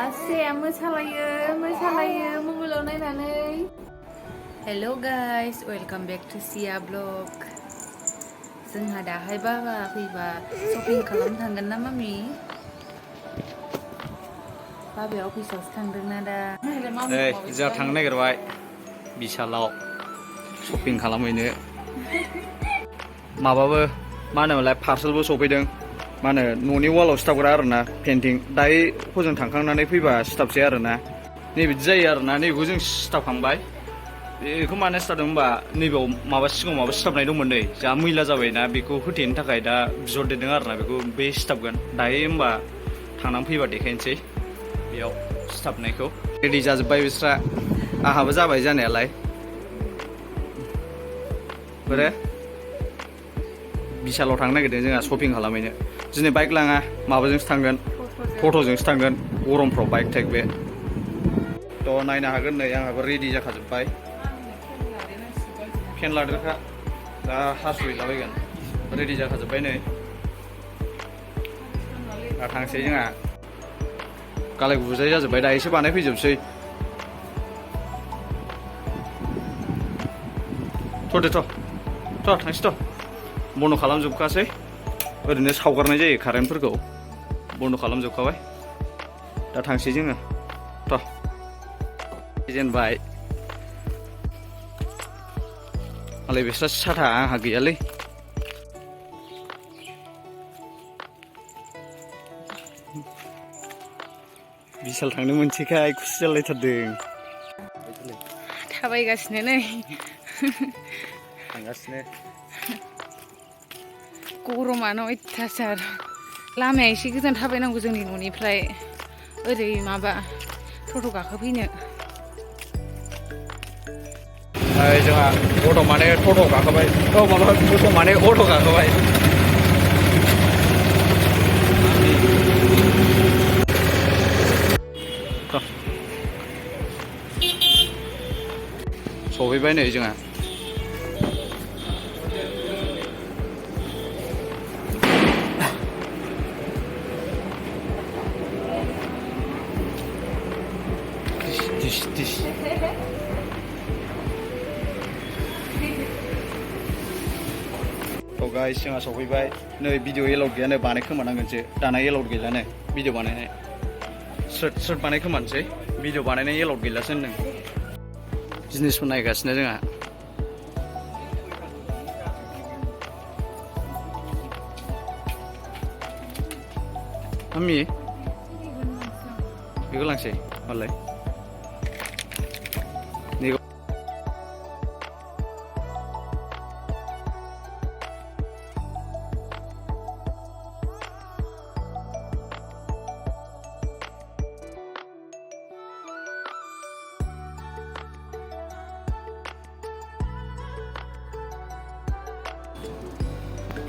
Saya mosaलायो मबाइलाव नायनानै Hello guys, welcome back to Sia Vlog. जोंहा दाहाय बाबा फैबा शपिं खालामनो थांगोन ना मामि? बाबाया अफिसावसो थांदोंना दा? जोंहा थांनो नागिरबाय बिशालाव शपिं खालामहैनो। माबाबो मा होनोमोनलाय पार्सेलबो सफैदों। मा होनो न'नि वालाव सिथाबग्रा आरोना पेन्टिं। दायो हजों थांखांनानै फैबा सिथाबसै आरोना। नैबिदि जायो आरोना, नैबेखौ जों सिथाबखांबाय। बेखौ मानो सिथाबदों होनबा नैबेयाव सिगाङाव माबा सिथाबनाय दंमोन नै, जा मैला जाबायना बेखौ होथेनो थाखाय दा बिहरदेरदों आरोना, बेखौ बे सिथाबगोन। दायो होनबा थांनानै फैबा देखायनोसै बेयाव सिथाबनायखौ। रेडि जाजोब्बाय बिस्रा, आंहाबो जाबाय जानायालाय। बोरो बिशालाव थांनो नागिरदों जोंहा शपिं खालामहैनो। दिनै बाइक लाङा, माबाजोंसो थांगोन, टट'जोंसो थांगोन। गरमफ्राव बाइक थाइक बे थ' नायनो हागोन। नै आंहाबो रेडि जाखाजोब्बाय। फेन लादेरखा, दा हासुहैलाबायगोन। रेडि जाखाजोब्बाय नै, दा थांसै जोंहा। गालाय गुजाय जाजोब्बाय, दा एसे बानायफैजोबसै। थ' थांसै थ'। बन्द' खालामजोबखासै, ओरैनो सावगारनाय जायो कारेन्टफोरखौ। बन्द' खालामजोबखाबाय, दा थांसै जोङो। थ' जेनबाय मालाय बिस्रा साथा, आंहा गैयालै। बिशाल थांनो मोनसैखाय खुसि जालायथारदों। थाबायगासिनो नै थांगासिनो। गरमानो अयथासार। लामाया एसे गोजान थाबायनांगौ जोंनि न'निफ्राय ओरै माबा टट' गाखोफैनो। जोंहा अट' माने टट' गाखोबाय। माबा टट' माने अट' गाखोबाय। सहैबाय नै जोंहा। थ' गाइस जोंहा सहैबाय। नै भिडिअ एलाउड गैयानो, बानायखोमानांगोनसो। दाना एलाउड गैलानो भिडिअ बानायनाय। स्रोद बानायखोमानोसै, भिडिअ बानायनाय एलाउड गैलासो होनदों। जिनिसफोर नायगासिनो जोंहा। मामि बेखौ लांसै मालाय।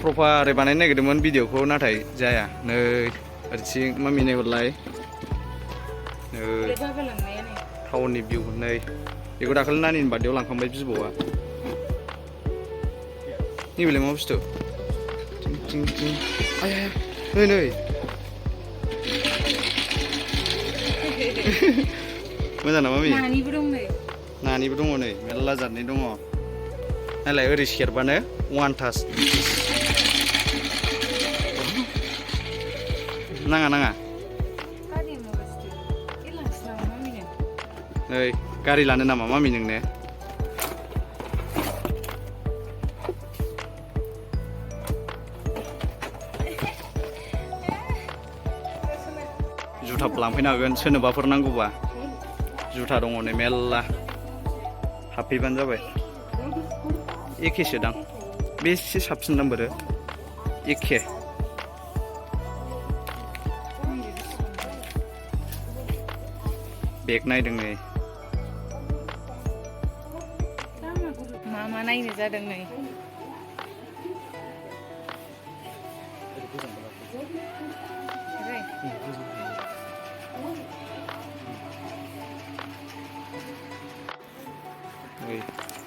प्रपारै बानायनो नागिरदोंमोन भिडिअखौ, नाथाय जाया। नै ओरैथिं मामि नायहरलाय, नै टाउननि भिउ। नै बेखौ दाखालि नानिनि बार्थडेआव लांखांबाय बिबौआ। नैबेलाय मा बुस्थु? नै मोजां ना मामि? नानिबो दं नै। नानिबो दङ नै, मेरला जादनि दङ। नायलाय ओरै सेरबानो वान टाच। नाङा नै गारि लानो नामा मामि नोंनो? जुथाबो लांफैनो हागोन सोरनोबाफोर नांगौबा। जुथा दङ नै मेरला, हाबफैबानो जाबाय। एखेसो दां, बे एसे साबसिन दां बोरो, एखे। बेग नायदों नै, मा नायनो जादों नै।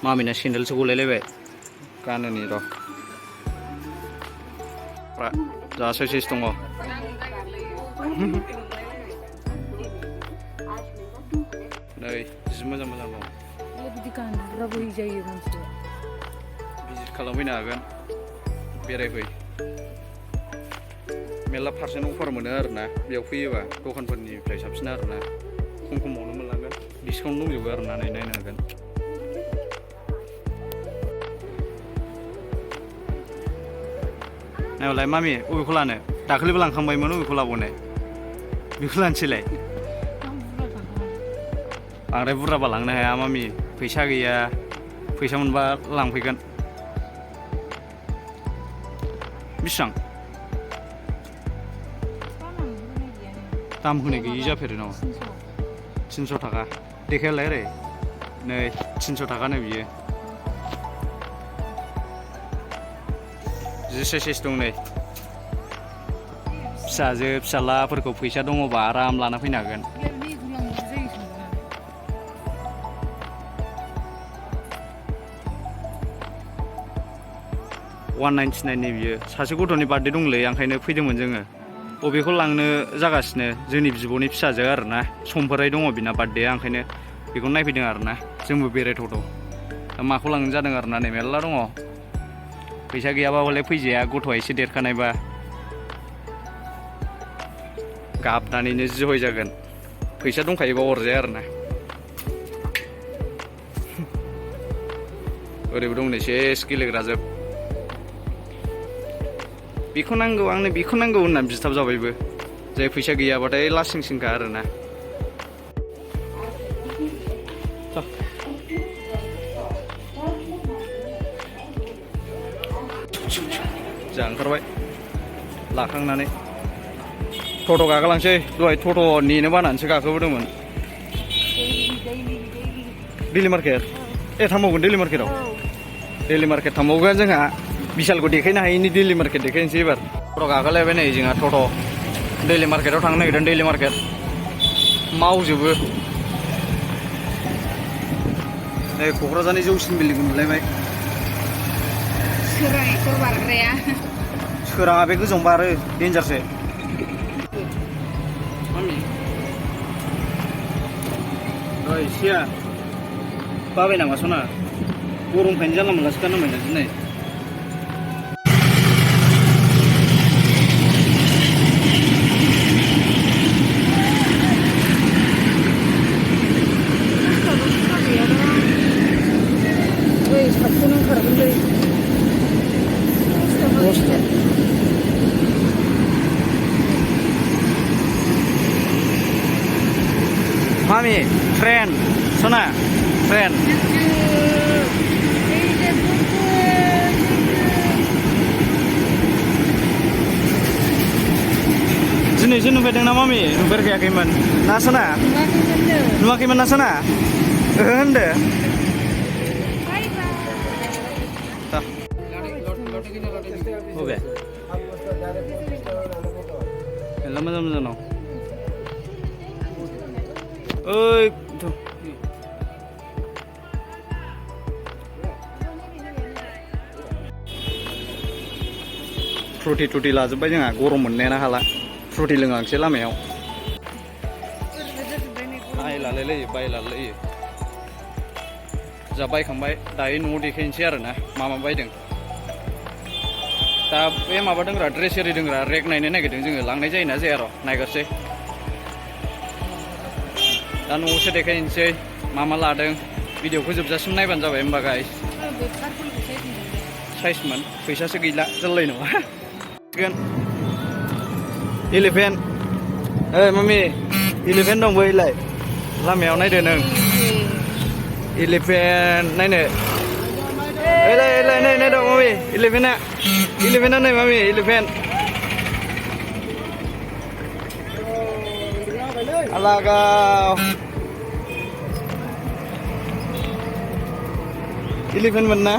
मामिना सेन्देलसो गलायलायबाय, गानोनि र'। जा साइज दङ। नै जि मोजां मोजां दं बिदि गानग्राबो जायो मानसिया भिजिट खालामफैनो हागोन बेरायफै मेरला पार्सेन्ट अफार मोनो आरोना बेयाव फैयोबा दखानफोरनिफ्राय साबसिन आरोना खम खमावनो मोनलांगोन डिसकाउन्ट दंजोबो आरोना नै नायनो हागोन नायलाय मामि अबेखौ लानो दाखालिबो लांखांबायमोन अबेखौ लाबावनो बेखौ लानोसैलाय बांद्राय बुरजाबा लांनो हाया मामि फैसा गैया फैसा मोनबा लांफैगोन बेसेबां दाम होनाय गैयि जाफेरो नामा 300 थाखा देखायालाय ओरै नै 300 थाखानो बियो जि साइज दं नै फिसाजो फिसालाफोरखौ फैसा दङबा आराम लाना फैनो हागोन $199 बियो सासे गथ'नि बार्थडे दंलै ओंखायनो फैदोंमोन जोङो बबेखौ लांनो जागासिनो जोंनि बिब'नि फिसाजो आरोना समफोराय दङ बिना बार्थडेआ ओंखायनो बेखौ नायफैदों आरोना जोंबो बेरायथावथाव माखौ लांनो जादों आरोना नै मेरला दङ फैसा गैयाबा हले फैजाया गथ'आ एसे देरखानायबा गाबनानैनो जय जागोन फैसा दंखायोबा अरजाया आरोना ओरैबो दं नै सेस गेलेग्राजोब बेखौ नांगौ आंनो बेखौ नांगौ होननानै बिथाब जाबायबो जाय फैसा गैयाबाथाय लासिं सिंखा आरोना जा ओंखारबाय लाखांनानै टट' गाखोलांसै दहाय टट' नेनो बानानैसो गाखोबोदोंमोन दैलि मार्केट थांबावगोन दैलि मार्केटआव दैलि मार्केट थांबावगोन जोंहा बिशालखौ देखायनो हायैनि दैलि मार्केट देखायनोसै एबार टट' गाखोलायबाय नै जोंहा टट' दैलि मार्केटआव थांनो नागिरदों दैलि मार्केट मावजोबो नै क'क्राझारनि जौसिन बिल्डिंखौ नुलायबाय सोरांखौ बारग्राया सोराङा बे गोजौआव बारो देन्जारसो एसेया बाबाय नामा सना गरमखायनो जानला मोनलासो गाननांबाय ना दिनै साबसिन ओंखारगोनलै Mami, friend, Sona, friend. Sini numpedeng nama Mami, numper kayak gimana? Nasana? Numpang gimana Nasana? Hende. Bye bye. Tah. Oke. Lama no. Oi, tuh. Fruity लाजोब्बाय जोंहा गरम मोननायानो हाला फ्रुटि लोंलांसै लामायाव बायलालायो जा बायखांबाय दायो न'आव देखायनोसै आरोना मा बायदों दा बे माबा दोंग्रा ड्रेस एरि दोंग्रा रेक नायनो नागिरदों जोङो लांनाय जायोना जाया र' नायगारसै दा न'आवसो देखायनोसै मा लादों भिडिअखौ जोबजासिम नायबानो जाबाय होमबा गाइस साइजमोन फैसासो गैला जारलाय नङा इलिफेन्ट ओइ मामि इलिफेन्ट दं बैलाय लामायाव नायदो नों इलिफेन्ट नायनो ओइलाय नायदो मामि इलिफेन्टआ नै मामि इलिफेन्ट आलागाव इलिफेन्टमोन ना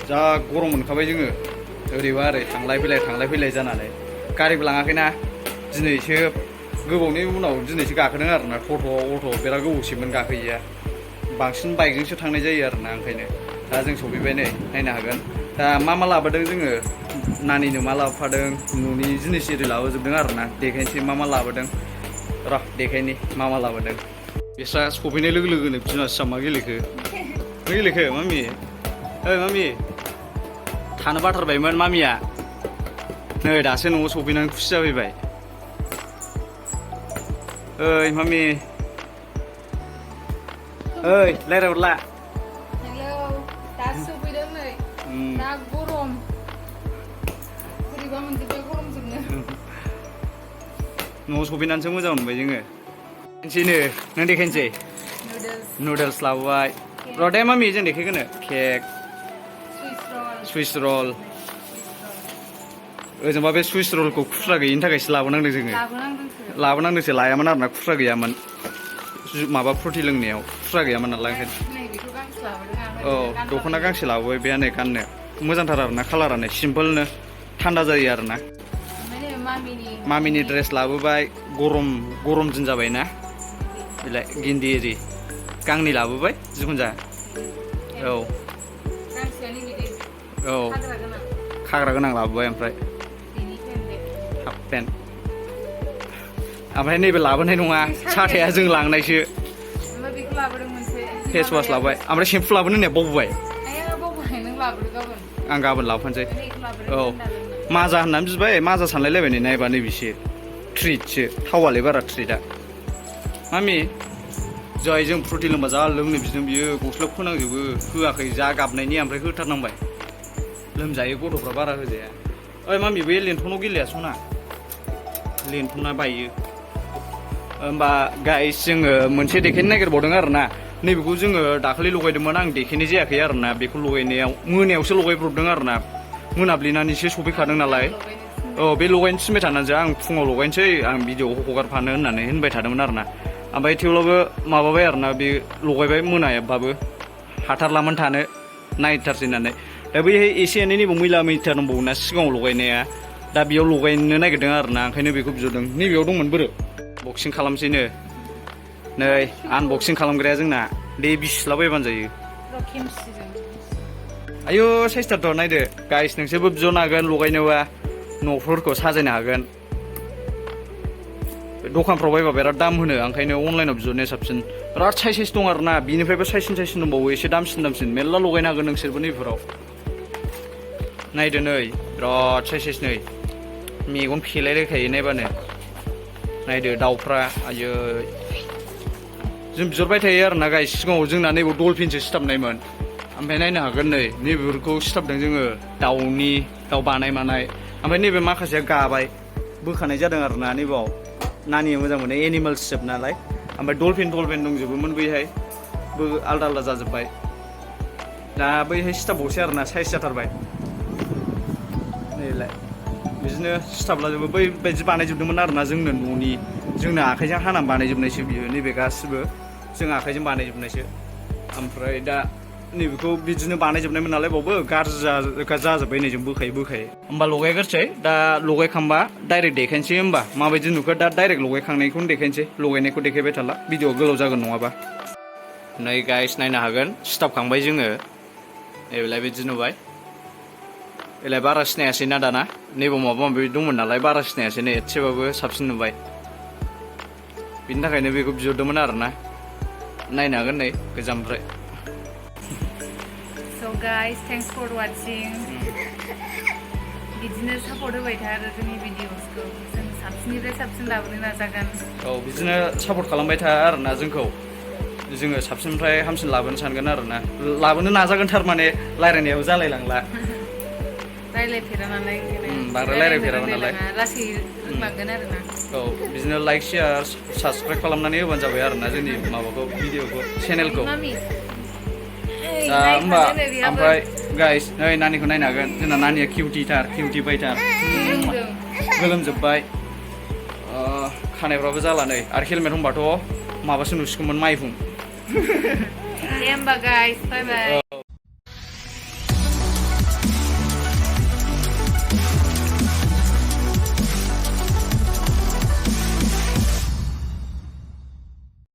जा गरम मोनखाबाय जोङो ओरैबा ओरै थांलाय फैलाय जानानै गारिबो लाङाखैना दिनैसो गोबावनि उनाव दिनैसो गाखोदों आरोना टट' अट' बिराद गोबावसैमोन गाखोयैया बांसिन बाइकजोंसो थांनाय जायो आरोना ओंखायनो दा जों सफैबाय नै नायनो हागोन दा मा लाबोदों जोङो नानिनो मा लाबोफादों न'नि जिनिस एरि लाबोजोबदों आरोना देखायनोसै मा लाबोदों र' देखायनि मा मा लाबोदों बिस्रा सफैनाय लोगो लोगोनो बिमा फिसा मा गेलेखो मा गेलेखो मामि ओइ मामि थानो बाथारबायमोन मामिया नै दासो न'आव सफैनानै खुसि जाफैबाय ओइ मामि ओइ रायज्लायहरला हेलौ दासो सफैदों नै दा गरम बोरैबा मोनजोब्बाय गरमजोंनो न'आव सफैनानैसो मोजां मोनबाय जोङो देखायनोसैनो नों देखायनोसै नुडल्स लाबोबाय र' दे मामि जों देखायगोनो केक सुइस रल ओजोंबा बे सुइस रलखौ खुस्रा गैयिनि थाखायसो लाबोनांदों जोङो लाबोनांदोंसो लायामोन आरोना खुस्रा गैयामोन माबा फ्रुटि लोंनायाव खुस्रा गैयामोन नालाय ओंखायनो औ दख'ना गांसे लाबोबाय बे नै गाननो मोजांथार आरोना कालारानो सिम्पोलनो थान्दा जायो आरोना मामिनि ड्रेस लाबोबाय गरम दिन जाबायना बेलाय गिन्दि एरि गांनै लाबोबाय जिखुनु जा औ औ खाग्रा गोनां लाबोबाय ओमफ्राय हाफ पेन्ट ओमफ्राय नैबे लाबोनाय नङा साथाया जों लांनायसो फेस वास लाबाय ओमफ्राय सेम्पु लाबोनो होननाया बावबाय आं गाबोन लाबोफानोसै औ माजा होननानै बिबाय माजा सानलायलायबाय नै नायबा नैबेसो ट्रिटसो थावालै बारा ट्रिटआ मामि जाय जों फ्रुटि लोंबा जा लोंनो बिदों बियो गस्लायाव फोनांजोबो होआखै जा गाबनायनि ओमफ्राय होथारनांबाय लोमजायो गथ'फ्रा बारा होजाया ओइ मामि बे लेन्थनाव गेलेया सना लेन्थना बायो होमबा गाइस जोङो मोनसे देखायनो नागिरबावदों आरोना नैबेखौ जोङो दाखालि लगायदोंमोन आं देखायनाय जायाखै आरोना बेखौ लगायनायाव मोनायावसो लगायब्रबदों आरोना मोनाब्लिनानैसो सफैखादों नालाय औ बे लगायनो थिनबाय थानानैसो आं फुङाव लगायनोसै आं भिडिअ हगारफानो होननानै होनबाय थादोंमोन आरोना ओमफ्राय थेवब्लाबो माबाबाय आरोना बे लगायबाय मोनायाबाबो हाथारलामोन थानो नायथारसै होननानै दा बैहाय एसे एनै नैबो मैला मैथा दंबावोना सिगाङाव लगायनाया दा बेयाव लगायनो नागिरदों आरोना ओंखायनो बेखौ बिहरदों नैबेयाव दंमोन बोरो बक्सिं खालामसैनो नै आनबक्सिं खालामग्राया जोंना दे बिसिलाबायबानो जायो आयौ साइसथारथ' नायदो गाइस नोंसोरबो बिहरनो हागोन लगायनोबा न'फोरखौ साजायनो हागोन दखानफ्राव बायबा बिराद दाम होनो ओंखायनो अनलाइनाव बिहरनाया साबसिन बिराद साइज दं आरोना बिनिफ्रायबो साइसिन दंबावो एसे दामसिन मेरला लगायनो हागोन नोंसोरबो नैफोराव नायदो नै बिराद साइज नै मेगन फेलायलायखायो नायबानो नायदो दाउफ्रा आयै जों बिहरबाय थायो आरोना गाइस सिगाङाव जोंना नैबे डलफिनसो सिथाबनायमोन ओमफ्राय नायनो हागोन नै नैबेफोरखौ सिथाबदों जोङो दाउ बानाय मानाय ओमफ्राय नैबे माखासेया गाबाय बोखानाय जादों आरोना नैबाव नानिया मोजां मोनो एनिमेल्स शेप नालाय ओमफ्राय डलफिन दंजोबोमोन बैहाय आलदा जाजोब्बाय दा बैहाय सिथाबबावसै आरोना साइज जाथारबाय नैलाय बिदिनो सिथाबलाजोबो बैबायदि बानायजोबदोंमोन आरोना जोंनो आखाइजों हानानै बानायजोबनायसो बियो नैबे गासिबो जों आखाइजों बानायजोबनायसो ओमफ्राय दा नैबेखौ बिदिनो बानायजोबनायमोन नालाय बावबो गाज्रि जाजोब्बाय नै जों बोखायै होमबा लगायग्रोसै दा लगायखांबा डाइरेक्ट देखायनोसै होमबा माबायदि नुखो दा डाइरेक्ट लगायखांनायखौनो देखायनोसै लगायनायखौ देखायबाय थाला भिडिअ गोलाव जागोन नङाबा नै गाइस नायनो हागोन सिथाबखांबाय जोङो नैबेलाय बिदि नुबाय एलाय बारा सिनायासै ना दाना नैबे माबा माबि दंमोन नालाय बारा सिनायासै नै एसेबाबो साबसिन नुबाय बिनि थाखायनो बेखौ बिहरदोंमोन आरोना नायनो हागोन नै गोजाननिफ्राय So guys, thanks for watching. बिदिनो सापर्ट होबाय था आरो जोंनि भिडिअसखौ जों साबसिननिफ्राय साबसिन लाबोनो नाजागोन औ बिदिनो सापर्ट खालामबाय था आरोना जोंखौ जोङो साबसिननिफ्राय हामसिन लाबोनो सानगोन आरोना लाबोनो नाजागोन थारमाने रायलायनायाव जालायलांला रायलायफेरा नालाय बांद्राय रायलायफेराबा नालाय लासै रोंलांगोन आरोना औ बिदिनो लाइक शेयार साबसक्राइब खालामनानै होबानो जाबाय आरोना जोंनि माबाखौ भिडिअखौ चेनेलखौ होमबा ओमफ्राय गाइस नै नानिखौ नायनो हागोन जोंना नानिया किउटि बायथार गोलोमजोब्बाय खानायफ्राबो जाला नै आरो हेलमेट हमबाथ' माबासो नुसिगौमोन माइहुं दे होमबा गाइस बाय बाय